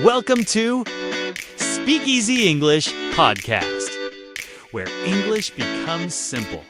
Welcome to SpeakEasy English Podcast, where English becomes simple.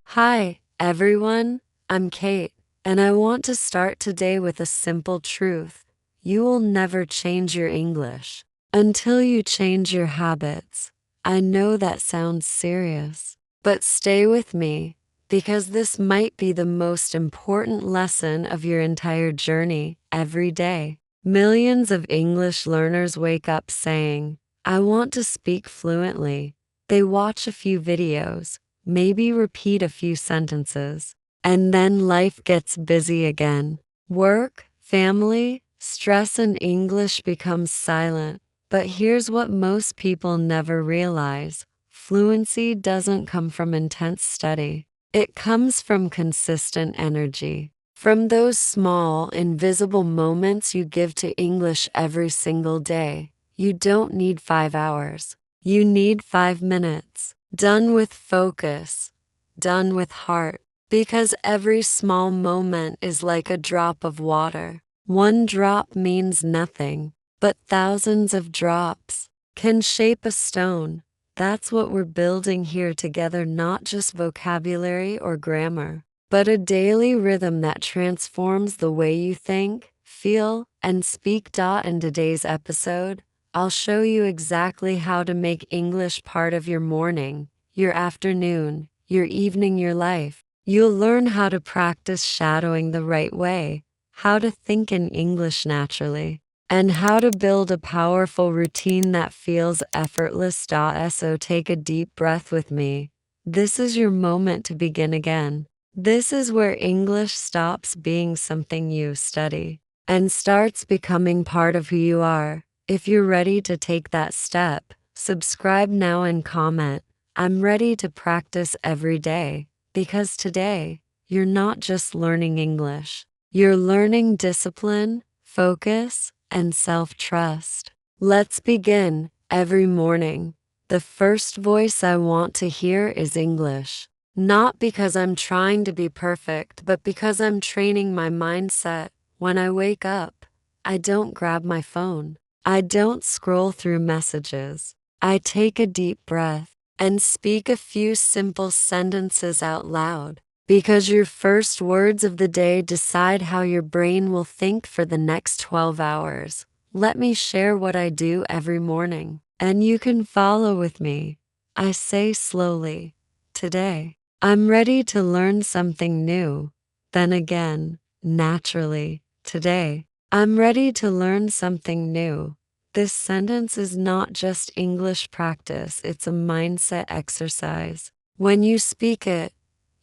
Hi, everyone. I'm Kate, and I want to start today with a simple truth. You will never change your English until you change your habits. I know that sounds serious, but stay with me because this might be the most important lesson of your entire journey every day. Millions of English learners wake up saying, I want to speak fluently. They watch a few videos, maybe repeat a few sentences, and then life gets busy again. Work, family, stress, and English becomes silent. But here's what most people never realize. Fluency doesn't come from intense study. It comes from consistent energy. From those small, invisible moments you give to English every single day. You don't need 5 hours. You need 5 minutes. Done with focus. Done with heart. Because every small moment is like a drop of water. One drop means nothing, but thousands of drops can shape a stone. That's what we're building here together, not just vocabulary or grammar, but a daily rhythm that transforms the way you think, feel, and speak. In today's episode, I'll show you exactly how to make English part of your morning, your afternoon, your evening, your life. You'll learn how to practice shadowing the right way, how to think in English naturally, and how to build a powerful routine that feels effortless. So take a deep breath with me. This is your moment to begin again. This is where English stops being something you study and starts becoming part of who you are. If you're ready to take that step, subscribe now and comment. I'm ready to practice every day, because today, you're not just learning English. You're learning discipline, focus, and self-trust. Let's begin. Every morning, the first voice I want to hear is English. Not because I'm trying to be perfect, but because I'm training my mindset. When I wake up, I don't grab my phone. I don't scroll through messages. I take a deep breath and speak a few simple sentences out loud. Because your first words of the day decide how your brain will think for the next 12 hours. Let me share what I do every morning, and you can follow with me. I say slowly, today, I'm ready to learn something new. Then again, naturally, today, I'm ready to learn something new. This sentence is not just English practice, it's a mindset exercise. When you speak it,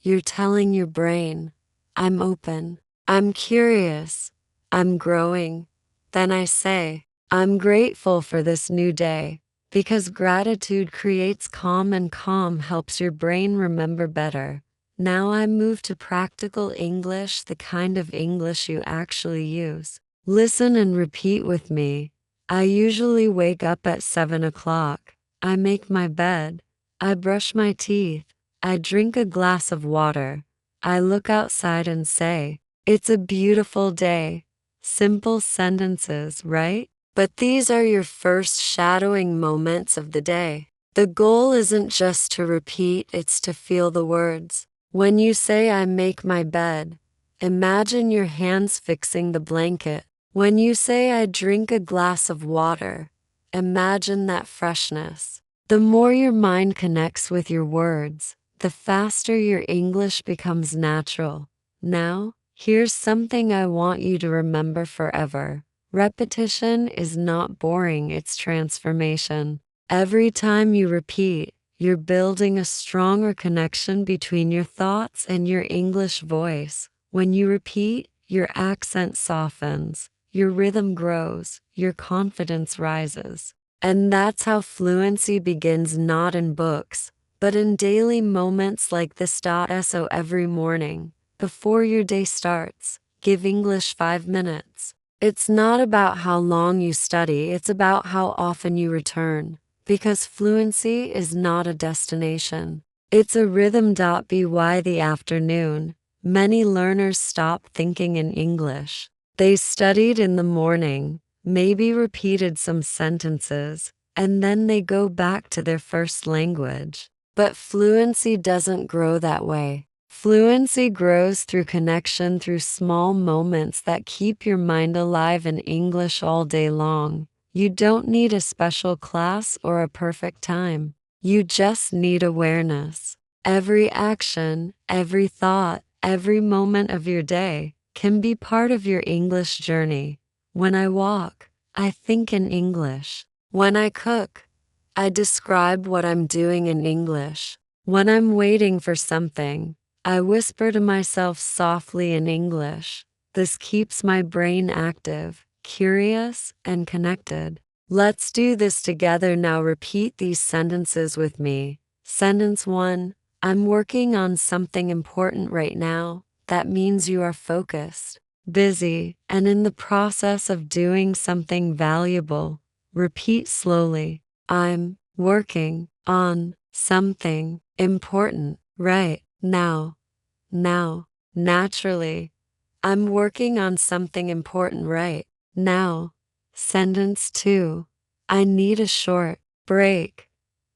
you're telling your brain, I'm open, I'm curious, I'm growing. Then I say, I'm grateful for this new day, because gratitude creates calm and calm helps your brain remember better. Now I move to practical English, the kind of English you actually use. Listen and repeat with me. I usually wake up at 7 o'clock. I make my bed. I brush my teeth. I drink a glass of water. I look outside and say, it's a beautiful day. Simple sentences, right? But these are your first shadowing moments of the day. The goal isn't just to repeat, it's to feel the words. When you say, I make my bed, imagine your hands fixing the blanket. When you say, I drink a glass of water, imagine that freshness. The more your mind connects with your words, the faster your English becomes natural. Now, here's something I want you to remember forever. Repetition is not boring, it's transformation. Every time you repeat, you're building a stronger connection between your thoughts and your English voice. When you repeat, your accent softens, your rhythm grows, your confidence rises. And that's how fluency begins, not in books, but in daily moments like this. So every morning, before your day starts, give English 5 minutes. It's not about how long you study, it's about how often you return. Because fluency is not a destination. It's a rhythm. By the afternoon, many learners stop thinking in English. They studied in the morning, maybe repeated some sentences, and then they go back to their first language. But fluency doesn't grow that way. Fluency grows through connection, through small moments that keep your mind alive in English all day long. You don't need a special class or a perfect time. You just need awareness. Every action, every thought, every moment of your day can be part of your English journey. When I walk, I think in English. When I cook, I describe what I'm doing in English. When I'm waiting for something, I whisper to myself softly in English. This keeps my brain active, curious, and connected. Let's do this together now. Repeat these sentences with me. Sentence 1. I'm working on something important right now. That means you are focused, busy, and in the process of doing something valuable. Repeat slowly. I'm working on something important right now. Now, naturally. I'm working on something important right now. Sentence 2. I need a short break.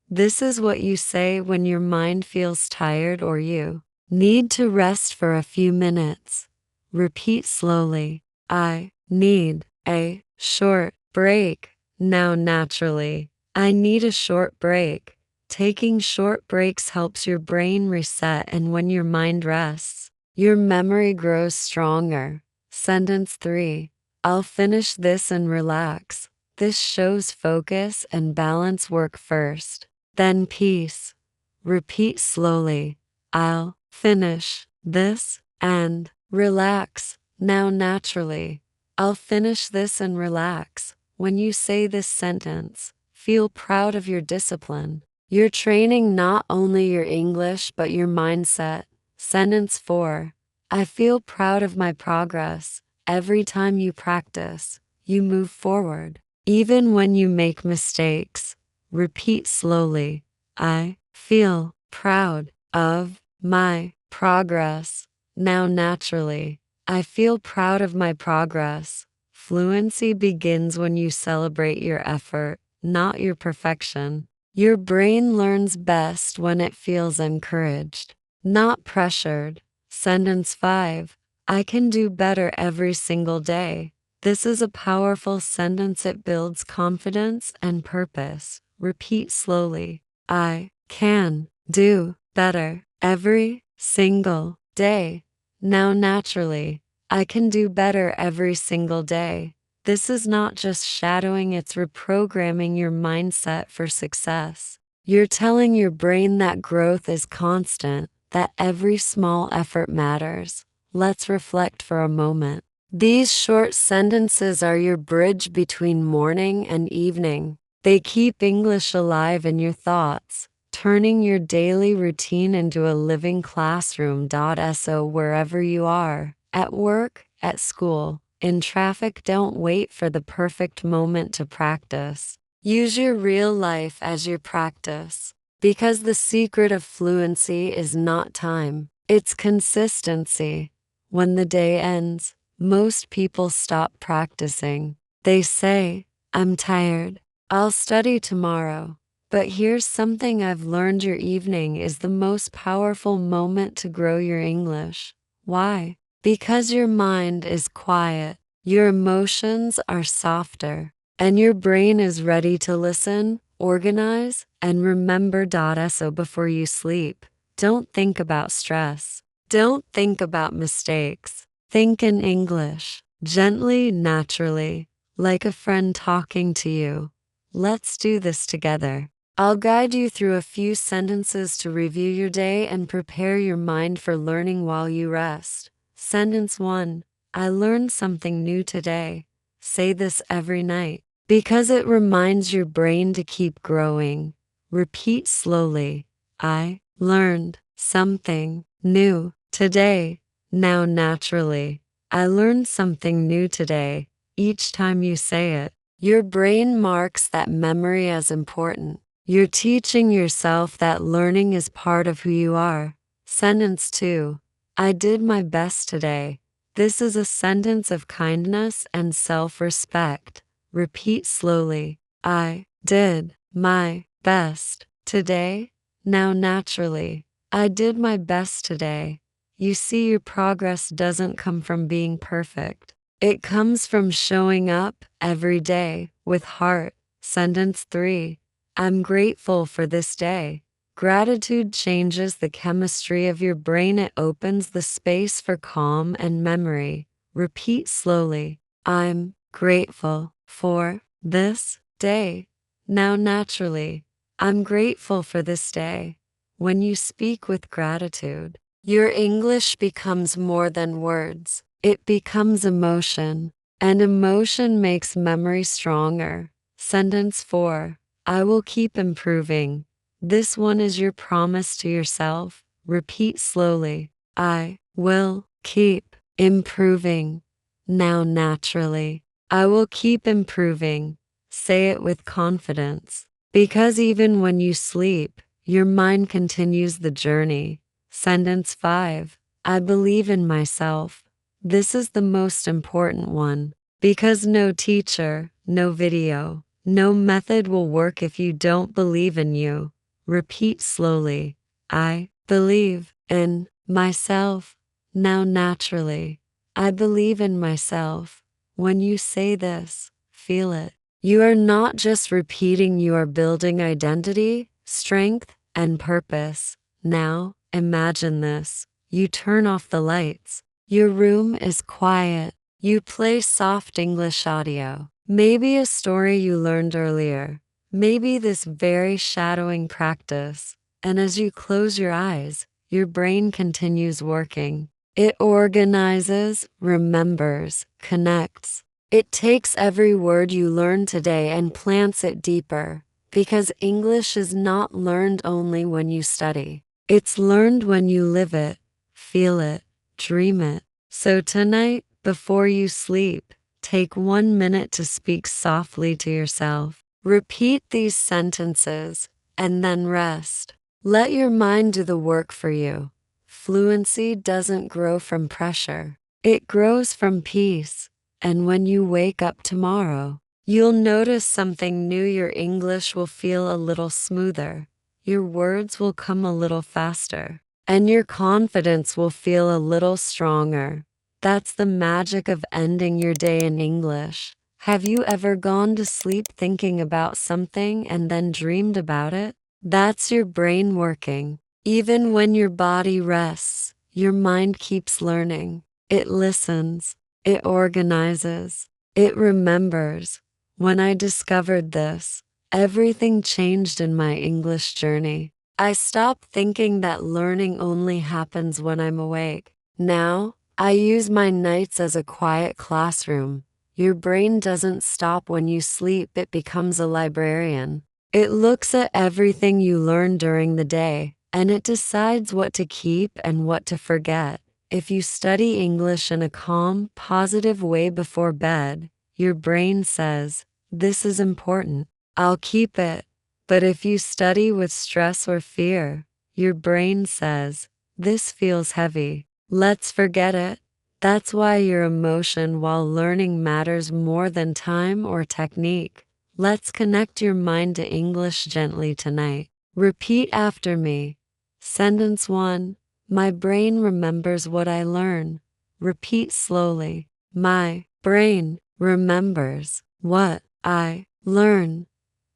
This is what you say when your mind feels tired or you need to rest for a few minutes. Repeat slowly. I need a short break. Now, naturally. I need a short break. Taking short breaks helps your brain reset, and when your mind rests, your memory grows stronger. Sentence 3. I'll finish this and relax. This shows focus and balance. Work first, then peace. Repeat slowly. I'll finish this and relax. Now, naturally. I'll finish this and relax. When you say this sentence, feel proud of your discipline. You're training not only your English but your mindset. Sentence 4. I feel proud of my progress. Every time you practice, you move forward. Even when you make mistakes. Repeat slowly. I feel proud of my progress. Now, naturally. I feel proud of my progress. Fluency begins when you celebrate your effort, not your perfection. Your brain learns best when it feels encouraged, not pressured. Sentence 5. I can do better every single day. This is a powerful sentence. It builds confidence and purpose. Repeat slowly. I can do better every single day. Now, naturally. I can do better every single day. This is not just shadowing, it's reprogramming your mindset for success. You're telling your brain that growth is constant, that every small effort matters. Let's reflect for a moment. These short sentences are your bridge between morning and evening. They keep English alive in your thoughts, turning your daily routine into a living classroom. So wherever you are, at work, at school, in traffic, don't wait for the perfect moment to practice. Use your real life as your practice. Because the secret of fluency is not time, it's consistency. When the day ends, most people stop practicing. They say, I'm tired. I'll study tomorrow. But here's something I've learned: your evening is the most powerful moment to grow your English. Why? Because your mind is quiet, your emotions are softer, and your brain is ready to listen, organize, and remember. So before you sleep, don't think about stress. Don't think about mistakes. Think in English, gently, naturally, like a friend talking to you. Let's do this together. I'll guide you through a few sentences to review your day and prepare your mind for learning while you rest. Sentence 1. I learned something new today. Say this every night, because it reminds your brain to keep growing. Repeat slowly. I learned something new today. Now, naturally. I learned something new today. Each time you say it, your brain marks that memory as important. You're teaching yourself that learning is part of who you are. Sentence 2. I did my best today. This is a sentence of kindness and self-respect. Repeat slowly. I did my best today. Now naturally. I did my best today. You see, your progress doesn't come from being perfect. It comes from showing up every day with heart. Sentence 3. I'm grateful for this day. Gratitude changes the chemistry of your brain. It opens the space for calm and memory. Repeat slowly. I'm grateful for this day. Now naturally. I'm grateful for this day. When you speak with gratitude, your English becomes more than words. It becomes emotion, and emotion makes memory stronger. Sentence 4. I will keep improving. This one is your promise to yourself. Repeat slowly. I will keep improving. Now naturally. I will keep improving. Say it with confidence. Because even when you sleep, your mind continues the journey. Sentence 5. I believe in myself. This is the most important one. Because no teacher, no video, no method will work if you don't believe in you. Repeat slowly. I believe in myself. Now naturally. I believe in myself. When you say this, feel it. You are not just repeating, you are building identity, strength, and purpose. Now, imagine this. You turn off the lights. Your room is quiet. You play soft English audio. Maybe a story you learned earlier. Maybe this very shadowing practice. And as you close your eyes, your brain continues working. It organizes, remembers, connects. It takes every word you learned today and plants it deeper, because English is not learned only when you study. It's learned when you live it, feel it, dream it. So tonight, before you sleep, take 1 minute to speak softly to yourself. Repeat these sentences, and then rest. Let your mind do the work for you. Fluency doesn't grow from pressure. It grows from peace. And when you wake up tomorrow, you'll notice something new. Your English will feel a little smoother. Your words will come a little faster. And your confidence will feel a little stronger. That's the magic of ending your day in English. Have you ever gone to sleep thinking about something and then dreamed about it? That's your brain working. Even when your body rests, your mind keeps learning. It listens. It organizes. It remembers. When I discovered this, everything changed in my English journey. I stopped thinking that learning only happens when I'm awake. Now, I use my nights as a quiet classroom. Your brain doesn't stop when you sleep, it becomes a librarian. It looks at everything you learn during the day, and it decides what to keep and what to forget. If you study English in a calm, positive way before bed, your brain says, "This is important. I'll keep it." But if you study with stress or fear, your brain says, "This feels heavy. Let's forget it." That's why your emotion while learning matters more than time or technique. Let's connect your mind to English gently tonight. Repeat after me. Sentence 1. My brain remembers what I learn. Repeat slowly. My brain remembers what I learn.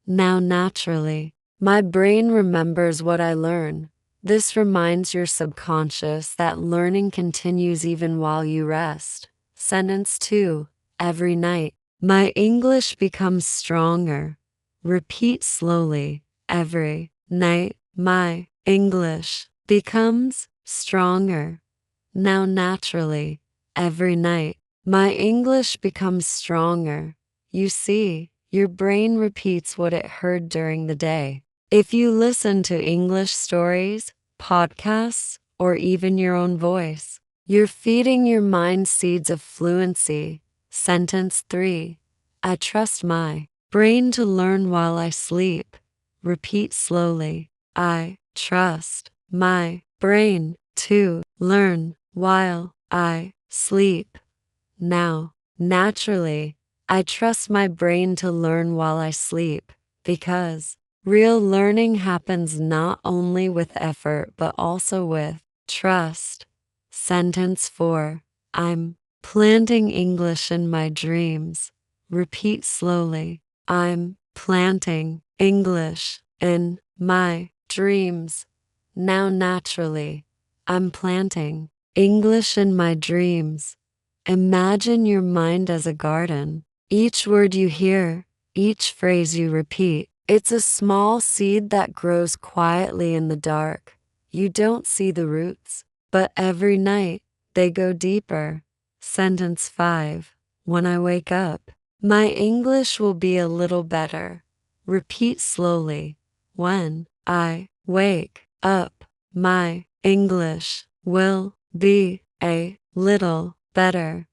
Now naturally. My brain remembers what I learn. This reminds your subconscious that learning continues even while you rest. Sentence 2. Every night. My English becomes stronger. Repeat slowly. Every night. My English becomes stronger. Now naturally. Every night. My English becomes stronger. You see, your brain repeats what it heard during the day. If you listen to English stories, podcasts, or even your own voice, you're feeding your mind seeds of fluency. Sentence 3. I trust my brain to learn while I sleep. Repeat slowly. I trust my brain to learn while I sleep. Now, naturally, I trust my brain to learn while I sleep, because real learning happens not only with effort but also with trust. Sentence 4. I'm planting English in my dreams. Repeat slowly. I'm planting English in my dreams. Now naturally, I'm planting English in my dreams. Imagine your mind as a garden. Each word you hear, each phrase you repeat, it's a small seed that grows quietly in the dark. You don't see the roots, but every night they go deeper. Sentence 5. When I wake up, my English will be a little better. Repeat slowly. When I wake up, my English will be a little better.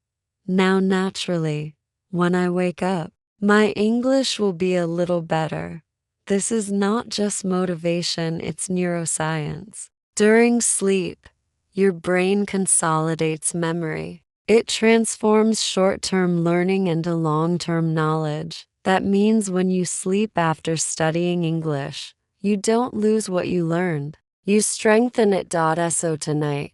Now naturally, when I wake up, my English will be a little better. This is not just motivation, it's neuroscience. During sleep, your brain consolidates memory. It transforms short-term learning into long-term knowledge. That means when you sleep after studying English, you don't lose what you learned. You strengthen it. So tonight,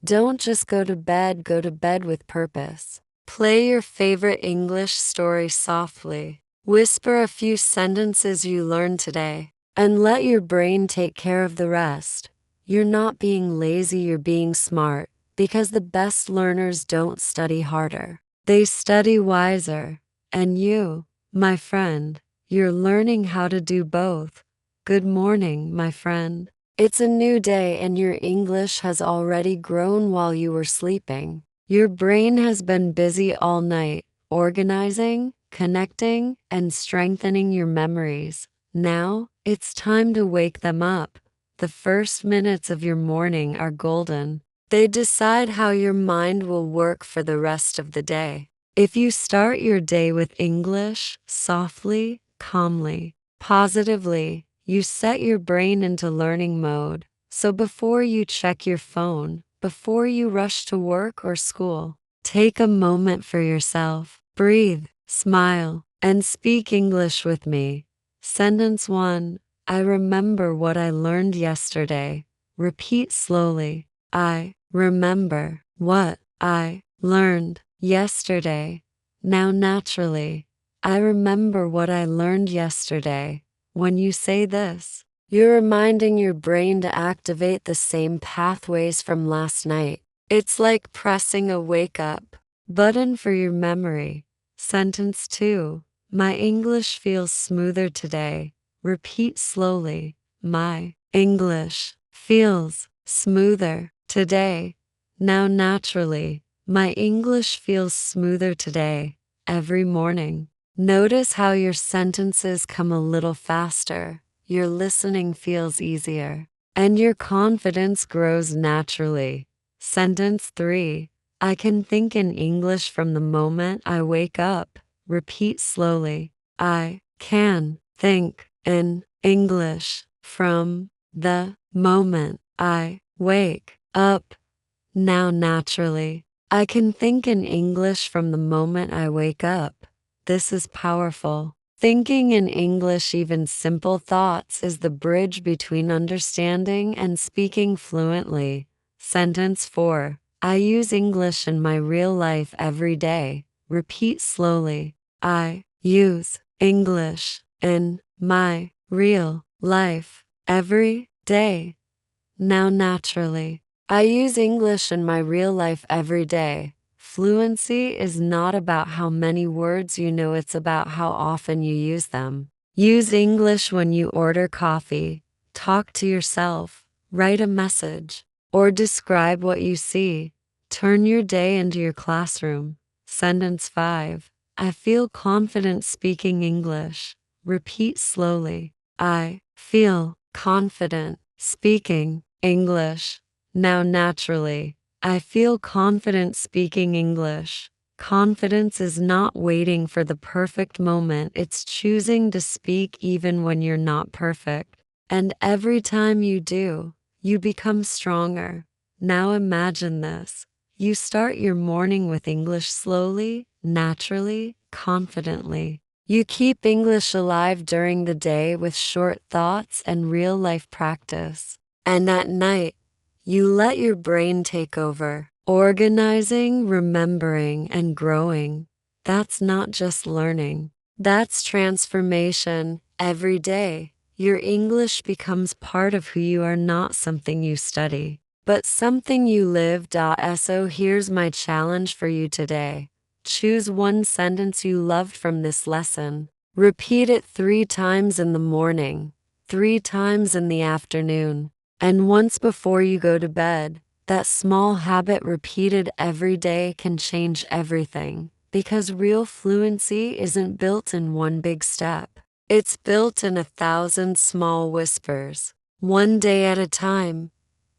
don't just go to bed with purpose. Play your favorite English story softly. Whisper a few sentences you learned today, and let your brain take care of the rest. You're not being lazy, you're being smart, because the best learners don't study harder. They study wiser. And you, my friend, you're learning how to do both. Good morning, my friend. It's a new day and your English has already grown while you were sleeping. Your brain has been busy all night, organizing, connecting, and strengthening your memories. Now, it's time to wake them up. The first minutes of your morning are golden. They decide how your mind will work for the rest of the day. If you start your day with English, softly, calmly, positively, you set your brain into learning mode. So before you check your phone, before you rush to work or school, take a moment for yourself. Breathe, smile, and speak English with me. Sentence 1. I remember what I learned yesterday. Repeat slowly. I remember what I learned yesterday. Now naturally, I remember what I learned yesterday. When you say this, you're reminding your brain to activate the same pathways from last night. It's like pressing a wake-up button for your memory. Sentence 2. My English feels smoother today. Repeat slowly. My English feels smoother today. Now naturally, my English feels smoother today. Every morning, notice how your sentences come a little faster. Your listening feels easier, and your confidence grows naturally. Sentence 3. I can think in English from the moment I wake up. Repeat slowly. I can think in English from the moment I wake up. Now naturally, I can think in English from the moment I wake up. This is powerful. Thinking in English, even simple thoughts, is the bridge between understanding and speaking fluently. Sentence 4. I use English in my real life every day. Repeat slowly. I use English in my real life every day. Now naturally, I use English in my real life every day. Fluency is not about how many words you know, it's about how often you use them. Use English when you order coffee, talk to yourself, write a message, or describe what you see. Turn your day into your classroom. Sentence 5. I feel confident speaking English. Repeat slowly. I feel confident speaking English. Now naturally, I feel confident speaking English. Confidence is not waiting for the perfect moment, it's choosing to speak even when you're not perfect. And every time you do, you become stronger. Now imagine this. You start your morning with English slowly, naturally, confidently. You keep English alive during the day with short thoughts and real-life practice. And at night, you let your brain take over, organizing, remembering, and growing. That's not just learning. That's transformation. Every day, your English becomes part of who you are, not something you study, but something you live. So here's my challenge for you today. Choose one sentence you loved from this lesson. Repeat it 3 times in the morning, 3 times in the afternoon, and once before you go to bed. That small habit repeated every day can change everything, because real fluency isn't built in one big step. It's built in 1,000 small whispers. One day at a time.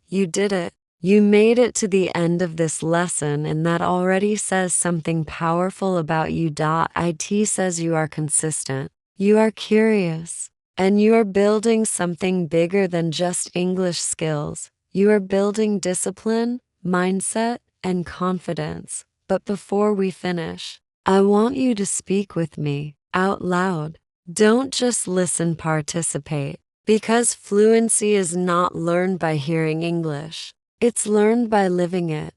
You did it. You made it to the end of this lesson, and that already says something powerful about you. It says you are consistent, you are curious, and you are building something bigger than just English skills. You are building discipline, mindset, and confidence. But before we finish, I want you to speak with me out loud. Don't just listen, participate. Because fluency is not learned by hearing English. It's learned by living it.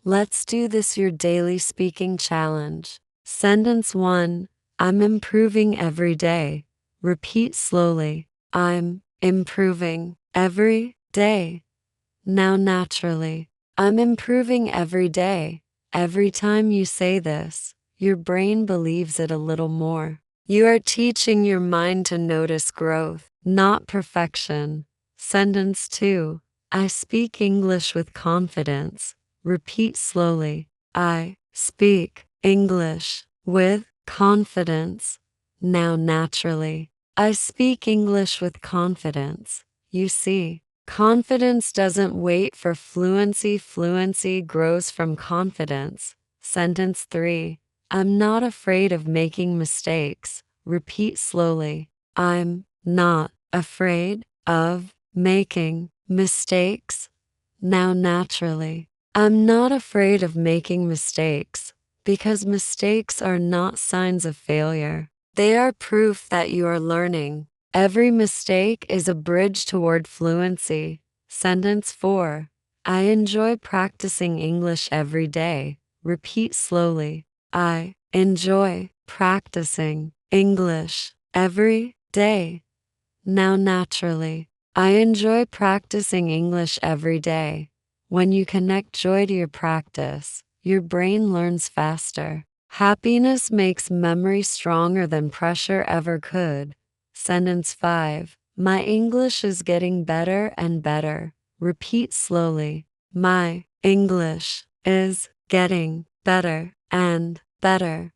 Let's do this, your daily speaking challenge. Sentence 1. I'm improving every day. Repeat slowly. I'm improving every day. Now naturally. I'm improving every day. Every time you say this, your brain believes it a little more. You are teaching your mind to notice growth, not perfection. Sentence 2. I speak English with confidence. Repeat slowly. I speak English with confidence. Now naturally. I speak English with confidence. You see, confidence doesn't wait for fluency. Fluency grows from confidence. Sentence 3. I'm not afraid of making mistakes. Repeat slowly. I'm not afraid of making mistakes. Now naturally. I'm not afraid of making mistakes, because mistakes are not signs of failure. They are proof that you are learning. Every mistake is a bridge toward fluency. Sentence 4. I enjoy practicing English every day. Repeat slowly. I enjoy practicing English every day. Now naturally. I enjoy practicing English every day. When you connect joy to your practice, your brain learns faster. Happiness makes memory stronger than pressure ever could. Sentence 5. My English is getting better and better. Repeat slowly. My English is getting better and better.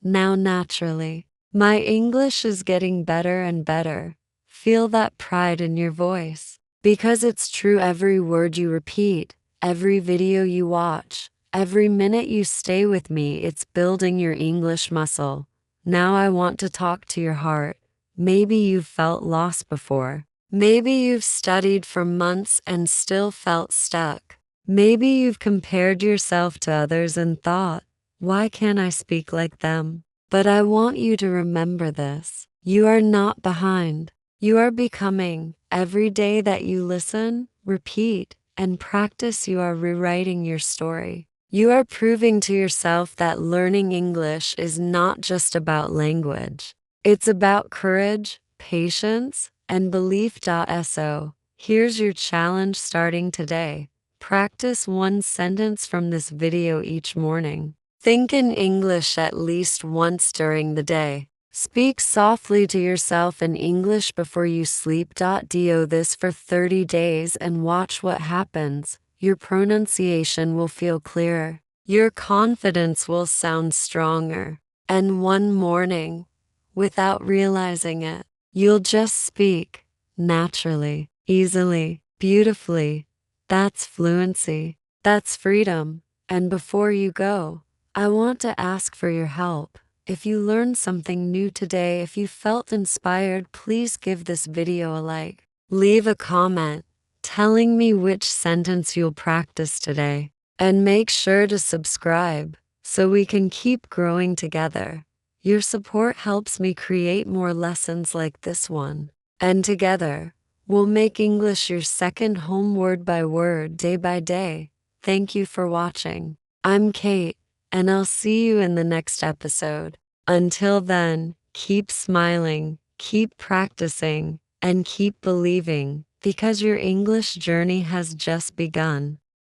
Now naturally. My English is getting better and better. Feel that pride in your voice. Because it's true. Every word you repeat, every video you watch, every minute you stay with me, it's building your English muscle. Now I want to talk to your heart. Maybe you've felt lost before. Maybe you've studied for months and still felt stuck. Maybe you've compared yourself to others and thought, why can't I speak like them? But I want you to remember this. You are not behind. You are becoming. Every day that you listen, repeat, and practice, you are rewriting your story. You are proving to yourself that learning English is not just about language. It's about courage, patience, and belief. So, here's your challenge starting today. Practice one sentence from this video each morning. Think in English at least once during the day. Speak softly to yourself in English before you sleep. Do this for 30 days and watch what happens. Your pronunciation will feel clearer. Your confidence will sound stronger. And one morning, without realizing it, you'll just speak naturally, easily, beautifully. That's fluency. That's freedom. And before you go, I want to ask for your help. If you learned something new today, if you felt inspired, please give this video a like. Leave a comment telling me which sentence you'll practice today. And make sure to subscribe so we can keep growing together. Your support helps me create more lessons like this one. And together, we'll make English your second home word by word, day by day. Thank you for watching. I'm Kate, and I'll see you in the next episode. Until then, keep smiling, keep practicing, and keep believing, because your English journey has just begun.